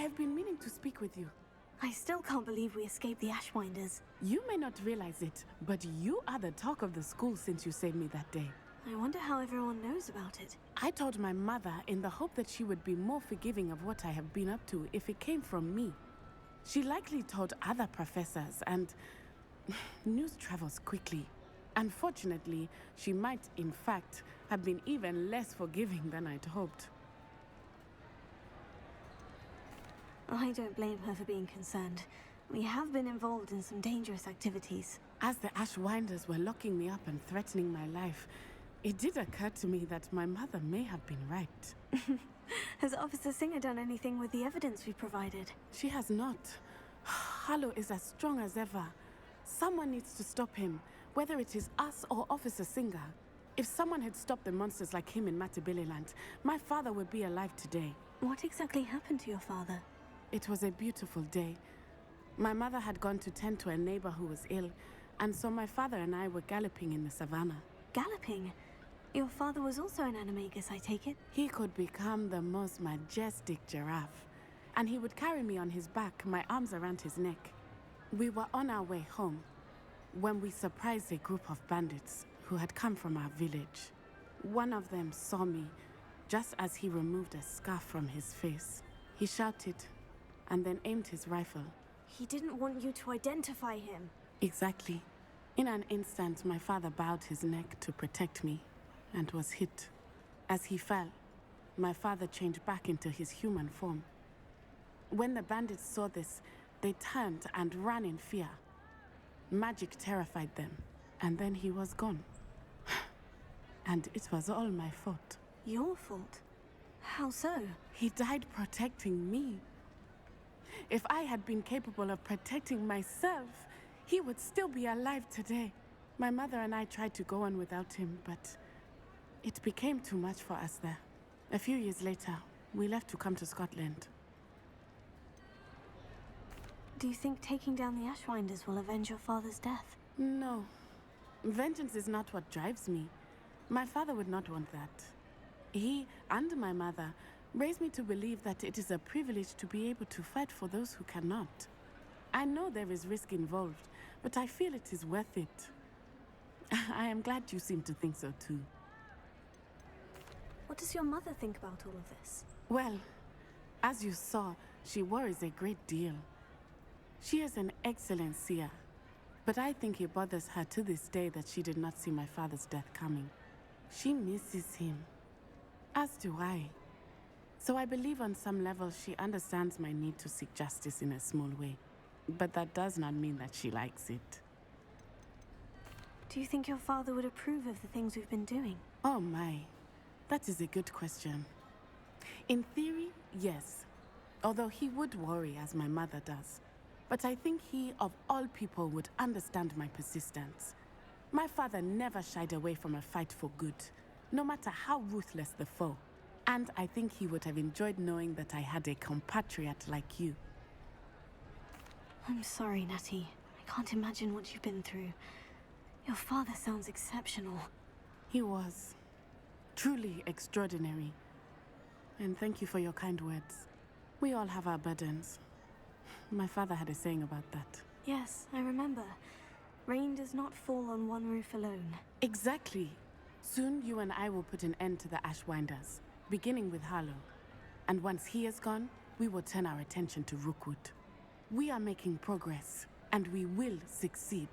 I've been meaning to speak with you. I still can't believe we escaped the Ashwinders. You may not realize it, but you are the talk of the school since you saved me that day. I wonder how everyone knows about it. I told my mother in the hope that she would be more forgiving of what I have been up to if it came from me. She likely told other professors, and news travels quickly. Unfortunately, she might, in fact, have been even less forgiving than I'd hoped. I don't blame her for being concerned. We have been involved in some dangerous activities. As the Ashwinders were locking me up and threatening my life, it did occur to me that my mother may have been right. Has Officer Singer done anything with the evidence we provided? She has not. Harlow is as strong as ever. Someone needs to stop him, whether it is us or Officer Singer. If someone had stopped the monsters like him in Matabeleland, my father would be alive today. What exactly happened to your father? It was a beautiful day. My mother had gone to tend to a neighbor who was ill, and so my father and I were galloping in the savannah. Galloping? Your father was also an animagus, I take it? He could become the most majestic giraffe, and he would carry me on his back, my arms around his neck. We were on our way home when we surprised a group of bandits who had come from our village. One of them saw me just as he removed a scarf from his face. He shouted and then aimed his rifle. He didn't want you to identify him. Exactly. In an instant, my father bowed his neck to protect me and was hit. As he fell, my father changed back into his human form. When the bandits saw this, they turned and ran in fear. Magic terrified them, and then he was gone. And it was all my fault. Your fault? How so? He died protecting me. If I had been capable of protecting myself, he would still be alive today. My mother and I tried to go on without him, but it became too much for us there. A few years later, we left to come to Scotland. Do you think taking down the Ashwinders will avenge your father's death? No. Vengeance is not what drives me. My father would not want that. He and my mother raised me to believe that it is a privilege to be able to fight for those who cannot. I know there is risk involved, but I feel it is worth it. I am glad you seem to think so too. What does your mother think about all of this? Well, as you saw, she worries a great deal. She is an excellent seer, but I think it bothers her to this day that she did not see my father's death coming. She misses him, as do I. So I believe on some level she understands my need to seek justice in a small way. But that does not mean that she likes it. Do you think your father would approve of the things we've been doing? Oh my, that is a good question. In theory, yes. Although he would worry as my mother does. But I think he, of all people, would understand my persistence. My father never shied away from a fight for good, no matter how ruthless the foe. And I think he would have enjoyed knowing that I had a compatriot like you. I'm sorry, Natty. I can't imagine what you've been through. Your father sounds exceptional. He was. Truly extraordinary. And thank you for your kind words. We all have our burdens. My father had a saying about that. Yes, I remember. Rain does not fall on one roof alone. Exactly. Soon you and I will put an end to the Ashwinders, beginning with Harlow. And once he is gone, we will turn our attention to Rookwood. We are making progress, and we will succeed.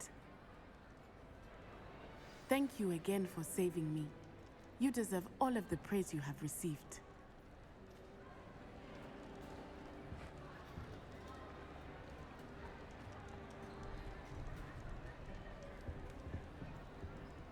Thank you again for saving me. You deserve all of the praise you have received.